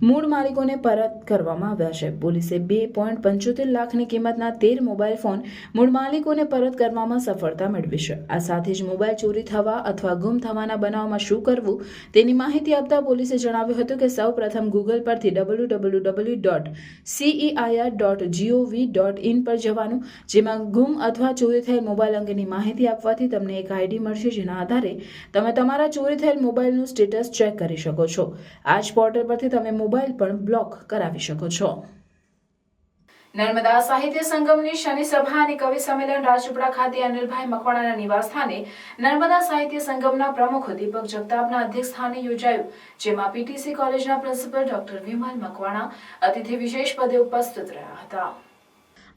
મૂળ માલિકોને પરત કરવામાં આવ્યા છે. પોલીસે 2.75 લાખની કિંમતના 13 મોબાઈલ ફોન મૂળ માલિકોને પરત કરવામાં સફળતા મેળવી છે. આ સાથે જ મોબાઈલ ચોરી થવા અથવા ગુમ થવાના બનાવમાં શું કરવું તેની માહિતી આપતા પોલીસે જણાવ્યું હતું કે સૌ પ્રથમ ગૂગલ પરથી www.ceir.gov.in પર જવાનું, જેમાં ગુમ અથવા ચોરી મોબાઈલ અંગેની માહિતી આપવાથી તમને એક આઈડી મળશે, જેના આધારે તમે તમારા ચોરી થયેલ મોબાઈલનું સ્ટેટસ ચેક કરી શકો છો. આ જ પોર્ટલ પરથી તમે મોબાઈલ પણ બ્લોક કરાવી શકો છો. નર્મદા સાહિત્ય સંગમની શનિ સભા અને કવિ સંમેલન રાજપીપળા ખાતે અનિલભાઈ મકવાણાના નિવાસસ્થાને નર્મદા સાહિત્ય સંગમના પ્રમુખ દીપક જગતાપના અધ્યક્ષસ્થાને યોજાયું, જેમાં PTC કોલેજના પ્રિન્સિપલ ડોક્ટર વિમલ મકવાણા અતિથિ વિશેષ પદે ઉપસ્થિત રહ્યા હતા.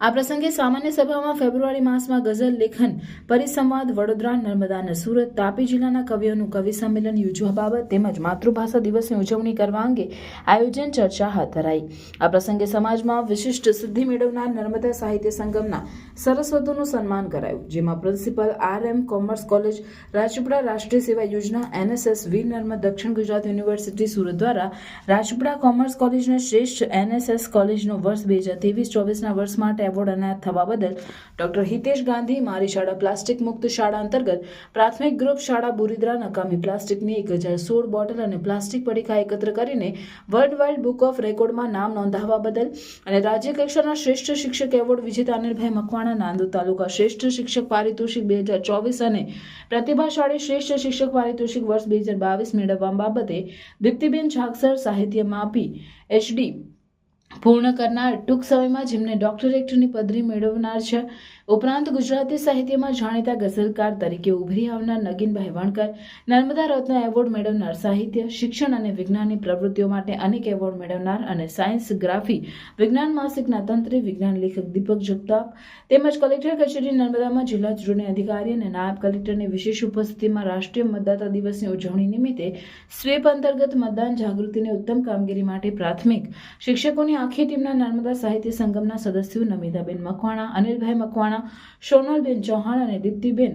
આ પ્રસંગે સામાન્ય સભામાં ફેબ્રુઆરી માસમાં ગઝલ લેખન પરિસંવાદ, વડોદરા, નર્મદા અને સુરત, તાપી જિલ્લાના કવિઓનું કવિ સંમેલન યોજવા બાબત તેમજ માતૃભાષા દિવસની ઉજવણી કરવા અંગે આયોજન ચર્ચા હાથ ધરાઈ. આ પ્રસંગે સમાજમાં વિશિષ્ટ સિદ્ધિ મેળવનાર નર્મદા સાહિત્ય સંગમના સરસ્વતોનું સન્માન કરાયું, જેમાં principal RM commerce college Rajpipla, રાષ્ટ્રીય સેવા યોજના NSS વીર નર્મદ, દક્ષિણ ગુજરાત યુનિવર્સિટી સુરત દ્વારા રાજપીપળા કોમર્સ કોલેજને શ્રેષ્ઠ NSS કોલેજનો વર્ષ 2023-24ના વર્ષ માટે એવોર્ડ એનાયત થવા બદલ ડોક્ટર હિતેશ ગાંધી, મારી શાળા પ્લાસ્ટિક મુક્ત શાળા અંતર્ગત પ્રાથમિક ગ્રુપ શાળા બોરીદ્રા નકામી પ્લાસ્ટિકની 1016 બોટલ અને પ્લાસ્ટિક પડીકા એકત્ર કરીને વર્લ્ડ વાઇડ બુક ઓફ રેકોર્ડમાં નામ નોંધાવવા બદલ અને રાજ્ય કક્ષાના શ્રેષ્ઠ શિક્ષક એવોર્ડ વિજેતા અનિલભાઈ મકવાણા, નાંદોદ તાલુકા શ્રેષ્ઠ શિક્ષક પારિતોષિક 2024 અને પ્રતિભાશાળી શ્રેષ્ઠ શિક્ષક પારિતોષિક વર્ષ 2022 મેળવવા બાબતે દીપ્તિબેન જાગસર સાહિત્યમાં આપી HD પૂર્ણ કરનાર, ટૂંક સમયમાં જેમને ડોક્ટરેટની પદવી મેળવનાર છે. ઉપરાંત ગુજરાતી સાહિત્યમાં જાણીતા ગઝલકાર તરીકે ઉભરી આવનાર નગીનભાઈ વણકર, નર્મદા રત્ન એવોર્ડ મેળવનાર, સાહિત્ય, શિક્ષણ અને વિજ્ઞાનની પ્રવૃત્તિઓ માટે અનેક એવોર્ડ મેળવનાર અને સાયન્સ ગ્રાફી વિજ્ઞાન માસિકના તંત્રી વિજ્ઞાન લેખક દીપક જગતાપ તેમજ કલેક્ટર કચેરી નર્મદામાં જિલ્લા ચૂંટણી અધિકારી અને નાયબ કલેક્ટરની વિશેષ ઉપસ્થિતિમાં રાષ્ટ્રીય મતદાતા દિવસની ઉજવણી નિમિત્તે સ્વીપ અંતર્ગત મતદાન જાગૃતિની ઉત્તમ કામગીરી માટે પ્રાથમિક શિક્ષકોની આખી ટીમના નર્મદા સાહિત્ય સંગમના સદસ્યો નમિતાબેન મકવાણા, અનિલભાઈ મકવાણા, સોનલબેન ચૌહાણ અને દીપ્તિબેન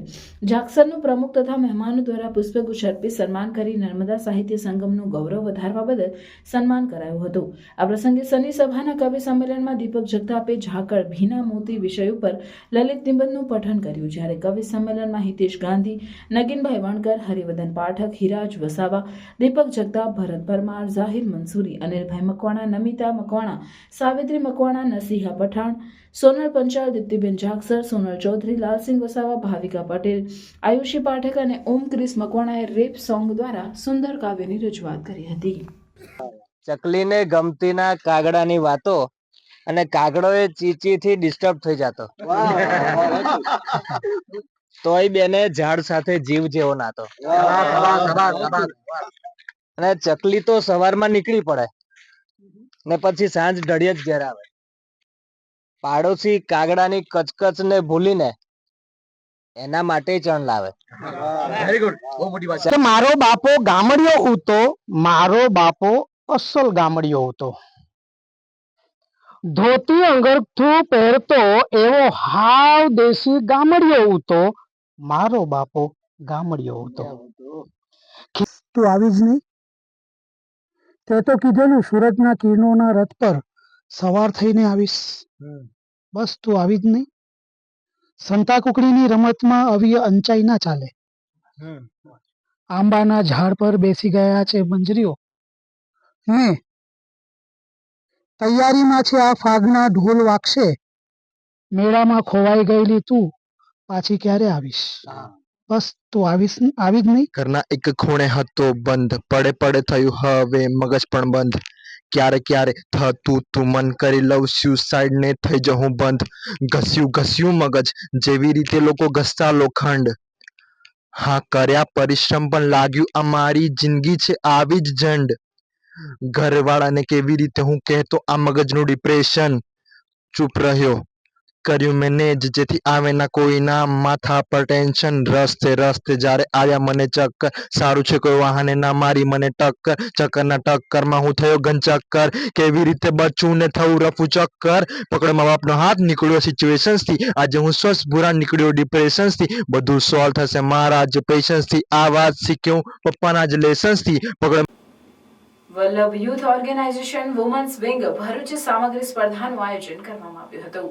જાગસરનું પ્રમુખ તથા મહેમાનો દ્વારા પુષ્પગુચ્છ અર્પી સન્માન કરી નર્મદા સાહિત્ય સંગમનું ગૌરવ વધારવા બદલ સન્માન કરાયું હતું. આ પ્રસંગે શનિ સભાના કવિ સંમેલનમાં દીપક જગતાપે ઝાકળ ભીના મોતી વિષય ઉપર લલિત નિબંધનું પઠન કર્યું, જ્યારે કવિ સંમેલનમાં હિતેશ ગાંધી, નગીનભાઈ વણકર, હરિવર્ધન પાઠક, હિરાજ વસાવા, દીપક જગતાપ, ભરત પરમાર, ઝાહિર મંસૂરી, અનિલભાઈ મકવાણા, નમિતા મકવાણા, સાવિત્રી મકવાણા, નસીહા પઠાણ, સોનલ પંચાલ, દીપ્તિબેન જાગસર, સોનલ ચૌધરી, લાલસિંહ વસાવા, ભાવિકા પટેલ, આયુષી પાઠક અને ઓમ ક્રિસ મકવાણાએ રેપ સોંગ દ્વારા સુંદર કાવ્યની રજૂઆત કરી હતી. ચકલીને ગમતી ના કાગડાની વાતો અને કાગડો એ ચીચીથી ડિસ્ટર્બ થઈ જતો, તોય બેને ઝાડ સાથે જીવ જેવો નાતો. અને ચકલી તો સવારમાં નીકળી પડે ને પછી સાંજ ઢળીએ જ ઘેર આવે. પાડોશી કાગડાની કચકચ ને ભૂલીને એના માટે ચણ લાવે. મારો બાપો ગામડિયો હતો, મારો બાપો અસલ ગામડિયો હતો. ધોતી અંગરખું પહેરતો એવો હાવ દેશી ગામડિયો હતો, મારો બાપો ગામડિયો હતો. તું આવી જ નહીં, તે તો કીધેલું સૂરજના કિરણોના રથ પર સવાર થઈને આવીશ. બસ તું આવી જ નહીં. સંતા કુકડીની રમતમાં આવી અંચાઈ ના ચાલે. આંબાના ઝાડ પર બેસી ગયા છે મંજરીઓ. તૈયારીમાં છે આ ફાગના ઢોલ વાગશે, મેળામાં ખોવાઈ ગયેલી તું પાછી ક્યારે આવીશ? બસ તું આવી જ નહીં. ઘરના એક ખૂણે હતો બંધ, પડે પડે થયું હવે મગજ પણ બંધ. ક્યારે ક્યારે થતું તું મન કરી લઉં સ્યુસાઇડ ને થઈ જવું બંધ. ઘસ્યું મગજ જેવી રીતે લોકો ઘસતા લોખંડ. હા કર્યા પરિશ્રમ પણ લાગ્યું આ મારી જિંદગી છે આવી જ જંડ. ઘરવાળાને કેવી રીતે હું કહેતો આ મગજનું ડિપ્રેશન. ચૂપ રહ્યો કર્યું મેનેજ જેથી આવે ના કોઈના માથા પર ટેન્શન. રસ્તે જ્યારે આવ્યા મને ચક્કર, સારું છે કોઈ વાહને ના મારી મને ટક્કર. ચક્કરના ટક્કરમાં હું થયો ઘનચક્કર. કેવી રીતે બચવું ને થવું રફુ ચક્કર. પકડો મા બાપનો હાથ નીકળ્યો સિચ્યુએશન્સ થી. આજે હું સ્વસ્થ ભૂરા નીકળ્યો ડિપ્રેશન્સ થી. બધું સોલ્વ થશે મારા જ પેશન્સ થી. આ વાત શીખ્યો પપ્પાના જ લેસન્સ થી. પકડો Vallabh youth organization women's wing Bharuch સામગ્રી સ્પર્ધાનું આયોજન કરવામાં આવ્યું હતું.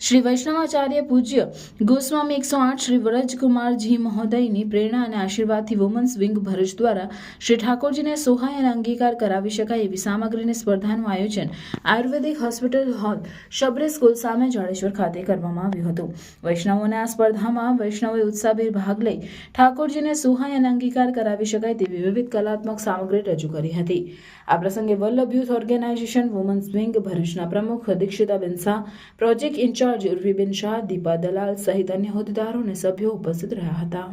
શ્રી વૈષ્ણવાચાર્ય પૂજ્ય ગોસ્વામી 108 શ્રી વ્રજકુમારજી મહોદયની પ્રેરણા અને આશીર્વાદથી વુમન્સ વિંગ ભરૂચ દ્વારા શ્રી ઠાકોરજીને સોહાય અને અંગીકાર કરાવી શકાય એવી સામગ્રીની સ્પર્ધાનું આયોજન આયુર્વેદિક હોસ્પિટલ હોલ શબરી સ્કૂલ સામે જાડેશ્વર ખાતે કરવામાં આવ્યું હતું. વૈષ્ણવોને આ સ્પર્ધામાં વૈષ્ણવોએ ઉત્સાહભેર ભાગ લઈ ઠાકોરજીને સોહાય અને અંગીકાર કરાવી શકાય તેવી વિવિધ કલાત્મક સામગ્રી રજૂ કરી હતી. આ પ્રસંગે Vallabh youth organization women's wing ભરૂચના પ્રમુખ દીક્ષિતાબેન શાહ, પ્રોજેક્ટ ઇન્ચાર્જ ઉર્વીબેન શાહ, દીપા દલાલ સહિત અન્ય હોદ્દેદારો અને સભ્યો ઉપસ્થિત રહ્યા હતા.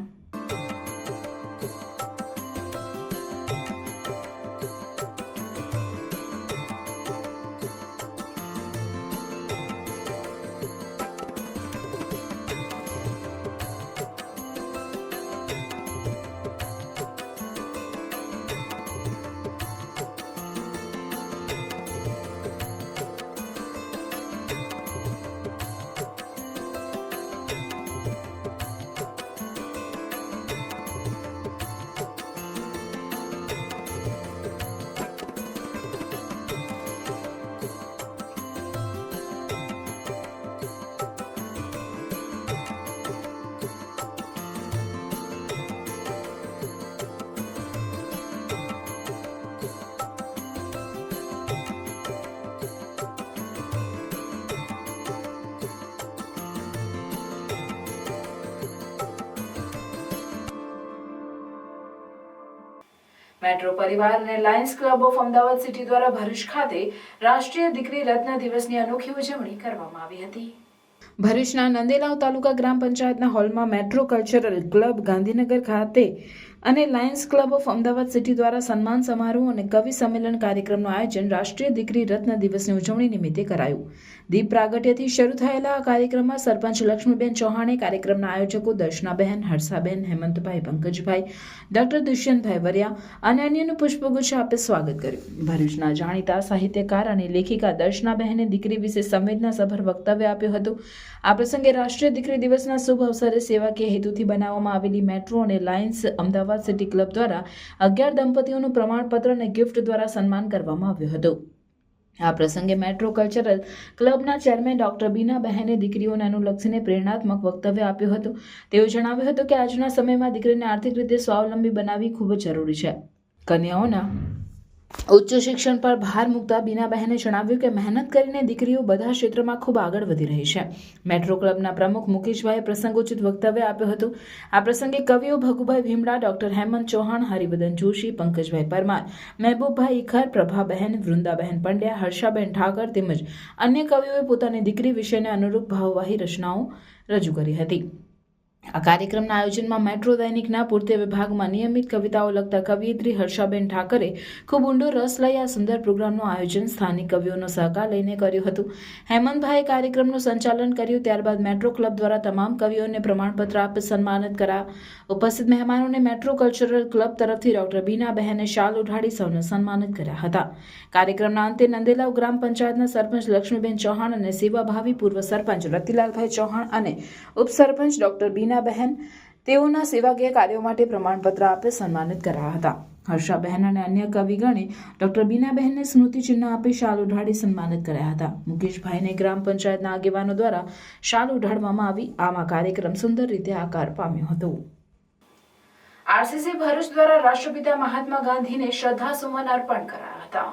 મેટ્રો પરિવાર અને Lions club of Ahmedabad city દ્વારા ભરૂચ ખાતે રાષ્ટ્રીય દીકરી રત્ન દિવસની અનોખી ઉજવણી કરવામાં આવી હતી. ભરૂચના નંદેલાવ તાલુકા ગ્રામ પંચાયતના હોલમાં મેટ્રો કલ્ચરલ ક્લબ ગાંધીનગર ખાતે અને Lions club of Ahmedabad city દ્વારા સન્માન સમારોહ અને કવિ સંમેલન કાર્યક્રમનું આયોજન રાષ્ટ્રીય દીકરી રત્ન દિવસની ઉજવણી નિમિત્તે કરાયું. દીપ પ્રાગટ્યથી શરૂ થયેલા આ કાર્યક્રમમાં સરપંચ લક્ષ્મીબેન ચૌહાણે, કાર્યક્રમના આયોજકો દર્શનાબેન, હર્ષાબેન, હેમંતભાઈ, પંકજભાઈ, ડોક્ટર દુષ્યંતભાઈ વરિયા અને અન્યનું પુષ્પગુચ્છ આપી સ્વાગત કર્યું. ભરૂચના જાણીતા સાહિત્યકાર અને લેખિકા દર્શનાબહેને દીકરી વિશે સંવેદનાસભર વક્તવ્ય આપ્યું હતું. આ પ્રસંગે રાષ્ટ્રીય દીકરી દિવસના શુભ અવસરે સેવાકીય હેતુથી બનાવવામાં આવેલી મેટ્રો અને લાયન્સ અમદાવાદ સિટી ક્લબ દ્વારા 11 દંપતીઓનું પ્રમાણપત્ર અને ગિફ્ટ દ્વારા સન્માન કરવામાં આવ્યું હતું. આ પ્રસંગે મેટ્રો કલ્ચરલ ક્લબના ચેરમેન ડોક્ટર બીનાબહેને દીકરીઓને અનુલક્ષીને પ્રેરણાત્મક વક્તવ્ય આપ્યું હતું. તેઓ જણાવ્યું હતું કે આજના સમયમાં દીકરીને આર્થિક રીતે સ્વાવલંબી બનાવવી ખૂબ જ જરૂરી છે. કન્યાઓના ઉચ્ચ શિક્ષણ પર ભાર મૂકતા બીનાબહેને જણાવ્યું કે મહેનત કરીને દીકરીઓ બધા ક્ષેત્રમાં ખૂબ આગળ વધી રહી છે. મેટ્રો ક્લબના પ્રમુખ મુકેશભાઈએ પ્રસંગોચિત વક્તવ્ય આપ્યું હતું. આ પ્રસંગે કવિઓ ભગુભાઈ ભીમડા, ડોક્ટર હેમંત ચૌહાણ, હરિવદન જોશી, પંકજભાઈ પરમાર, મહેબૂબભાઈ ઇખર, પ્રભાબહેન, વૃંદાબહેન પંડ્યા, હર્ષાબેન ઠાકર તેમજ અન્ય કવિઓએ પોતાની દીકરી વિશેને અનુરૂપ ભાવવાહી રચનાઓ રજૂ કરી હતી. આ કાર્યક્રમના આયોજનમાં મેટ્રો દૈનિકના પૂર્તિ વિભાગમાં નિયમિત કવિતાઓ લખતા કવિયત્રી હર્ષાબેન ઠાકરે ખૂબ ઊંડો રસ લઈ આ સુંદર પ્રોગ્રામનું આયોજન સ્થાનિક કવિઓનો સહકાર લઈને કર્યું હતું. હેમંતભાઈએ કાર્યક્રમનું સંચાલન કર્યું. ત્યારબાદ મેટ્રો ક્લબ દ્વારા તમામ કવિઓને પ્રમાણપત્ર આપી સન્માનિત કરાયા. ઉપસ્થિત મહેમાનોને મેટ્રો કલ્ચરલ ક્લબ તરફથી ડોક્ટર બીનાબહેને શાલ ઉઢાડી સૌને સન્માનિત કર્યા હતા. કાર્યક્રમના અંતે નંદેલાવ ગ્રામ પંચાયતના સરપંચ લક્ષ્મીબેન ચૌહાણ અને સેવાભાવી પૂર્વ સરપંચ રતિલાલભાઈ ચૌહાણ અને ઉપસરપંચ ડોક્ટર બીના બહેન તેઓના સેવાકીય કાર્યો માટે પ્રમાણપત્ર આપી સન્માનિત કરાયા હતા. હર્ષાબહેન અને અન્ય કવિગણે ડોક્ટર બીનાબહેનને સ્મૃતિચિહ્ન આપી શાલ ઉઢાડી સન્માનિત કર્યા હતા. મુકેશભાઈને ગ્રામ પંચાયતના આગેવાનો દ્વારા શાલ ઉઢાડવામાં આવી. આમ આ કાર્યક્રમ સુંદર રીતે આકાર પામ્યો હતો. આરસીસી ભરૂચ દ્વારા રાષ્ટ્રપિતા મહાત્મા ગાંધીને શ્રદ્ધાસુમન અર્પણ કરાયા હતા.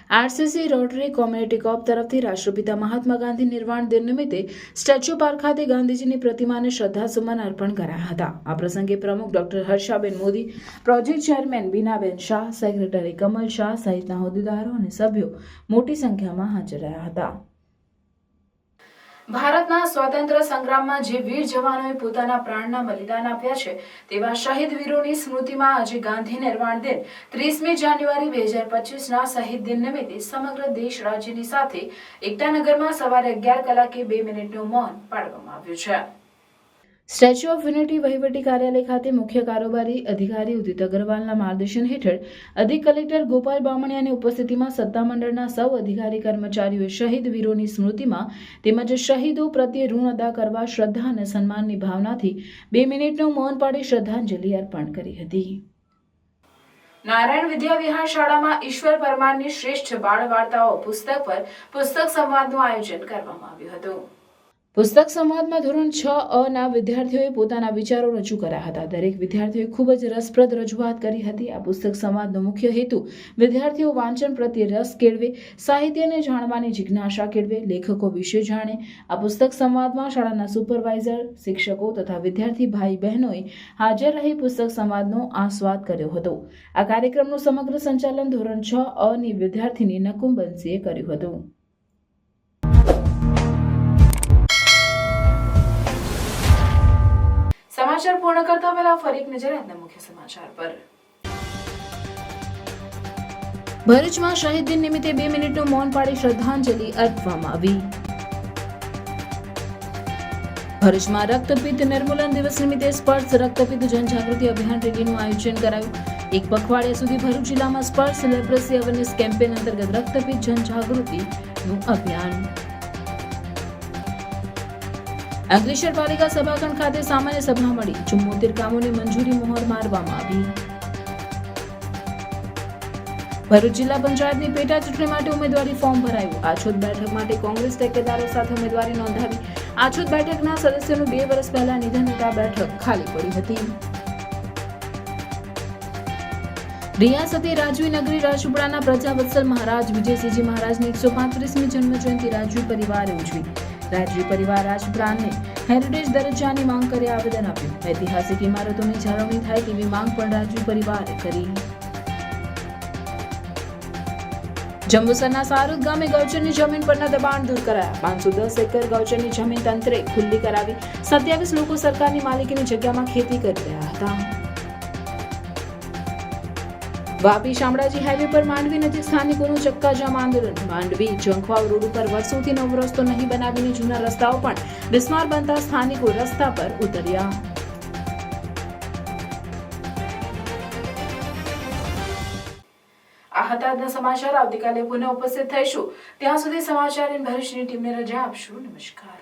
આરસીસી રોટરી કોમ્યુનિટી કોપ તરફથી રાષ્ટ્રપિતા મહાત્મા ગાંધી નિર્વાણ દિન નિમિત્તે સ્ટેચ્યુ પાર્ક ખાતે ગાંધીજીની પ્રતિમાને શ્રદ્ધાસુમન અર્પણ કરાયા હતા. આ પ્રસંગે પ્રમુખ doctor Harshaben Modi, project chairman Binaben Shah, secretary Kamal Shah સહિતના હોદ્દેદારો અને સભ્યો મોટી સંખ્યામાં હાજર રહ્યા હતા. ભારતના સ્વાતંત્ર્ય સંગ્રામમાં જે વીર જવાનોએ પોતાના પ્રાણના બલિદાન આપ્યા છે તેવા શહીદ વીરોની સ્મૃતિમાં આજે ગાંધી નિર્વાણ દિન 30મી જાન્યુઆરી 2025ના શહીદ દિન નિમિત્તે સમગ્ર દેશ રાજ્યની સાથે એકતાનગરમાં સવારે 11 કલાકે 2 મિનિટનું મૌન પાળવામાં આવ્યું છે. સ્ટેચ્યુ ઓફ યુનિટી વહીવટી કાર્યાલય ખાતે મુખ્ય કારોબારી અધિકારી ઉદિત અગ્રવાલના માર્ગદર્શન હેઠળ અધિક કલેક્ટર ગોપાલ બામણિયાની ઉપસ્થિતિમાં સત્તામંડળના સૌ અધિકારી કર્મચારીઓએ શહીદ વીરોની સ્મૃતિમાં તેમજ શહીદો પ્રત્યે ઋણ અદા કરવા શ્રદ્ધા અને સન્માનની ભાવનાથી 2 મિનિટનું મૌન પાળી શ્રદ્ધાંજલિ અર્પણ કરી હતી. નારાયણ વિદ્યા વિહાર શાળામાં ઈશ્વર પરમારની શ્રેષ્ઠ બાળ વાર્તાઓ પુસ્તક પર પુસ્તક સંવાદનું આયોજન કરવામાં આવ્યું હતું. પુસ્તક સંવાદમાં ધોરણ 6 ના વિદ્યાર્થીઓએ પોતાના વિચારો રજૂ કર્યા હતા. દરેક વિદ્યાર્થીઓએ ખૂબ જ રસપ્રદ રજૂઆત કરી હતી. આ પુસ્તક સંવાદનો મુખ્ય હેતુ વિદ્યાર્થીઓ વાંચન પ્રત્યે રસ કેળવે, સાહિત્યને જાણવાની જિજ્ઞાસા કેળવે, લેખકો વિશે જાણે. આ પુસ્તક સંવાદમાં શાળાના સુપરવાઇઝર, શિક્ષકો તથા વિદ્યાર્થી ભાઈ બહેનોએ હાજર રહી પુસ્તક સંવાદનો આસ્વાદ કર્યો હતો. આ કાર્યક્રમનું સમગ્ર સંચાલન ધોરણ 6 ની વિદ્યાર્થીની નકુમબંસીએ કર્યું હતું. સમાચાર પૂર્ણ કરતા પહેલા ફરી એક નજર આજના મુખ્ય સમાચાર પર. ભરૂચમાં શહીદ દિન નિમિત્તે 2 મિનિટનું મૌન પાળી શ્રદ્ધાંજલિ અર્પવામાં આવી. ભરૂચમાં રક્તપિત્ત નિર્મૂલન દિવસ નિમિત્તે સ્પર્શ રક્તપિત્ત જનજાગૃતિ અભિયાન રેલીનું આયોજન કરાયું. એક પખવાડિયા સુધી ભરૂચ જિલ્લામાં સ્પર્શ લેપ્રસી અવેરનેસ કેમ્પેન અંતર્ગત રક્તપિત્ત જનજાગૃતિનું અભિયાન. અંકલેશ્વર પાલિકા સભાખંડ ખાતે સામાન્ય સભા મળી. 74 કામોની મંજૂરી મહોર મારવામાં આવી. ભરૂચ જિલ્લા પંચાયતની પેટા ચૂંટણી માટે ઉમેદવારી ફોર્મ ભરાયું. આછોદ બેઠક માટે કોંગ્રેસ ટેકેદારો સાથે ઉમેદવારી નોંધાવી. આછોદ બેઠકના સદસ્યોનું 2 વર્ષ પહેલા નિધન થતા બેઠક ખાલી પડી હતી. રિયાસતી રાજવી નગરી રાજપીપળાના પ્રજાવત્સલ મહારાજ વિજયસિંહજી મહારાજની 135મી જન્મજયંતિ રાજવી પરિવારે ઉજવી. રાજવી પરિવાર રાજપીપળાને હેરિટેજ દરજ્જાની માંગ કરી આવેદન આપ્યું. ઐતિહાસિક ઇમારતોની જાળવણી થાય તેવી માંગ પણ રાજવી પરિવારે કરી. જંબુસરના સારુદ ગામે ગૌચરની જમીન પરના દબાણ દૂર કરાયા. 510 એકર ગૌચરની જમીન તંત્રે ખુલ્લી કરાવી. 27 લોકો સરકારની માલિકીની જગ્યામાં ખેતી કરી રહ્યા હતા. વાપી શામળાજી હાઈવે પર માંડવી નજીક સ્થાનિકોનું ચક્કાજામ આંદોલન. માંડવી જંખવાવ રોડ ઉપર વર્ષોથી નવો રસ્તો નહીં બનાવીને જૂના રસ્તાઓ પણ બિસ્માર બનતા સ્થાનિકો રસ્તા પર ઉતર્યા. આ હતા આજના સમાચાર. આવતીકાલે પુનઃ ઉપસ્થિત થઈશું. ત્યાં સુધી સમાચાર ભરૂચની ટીમને રજા આપશું. નમસ્કાર.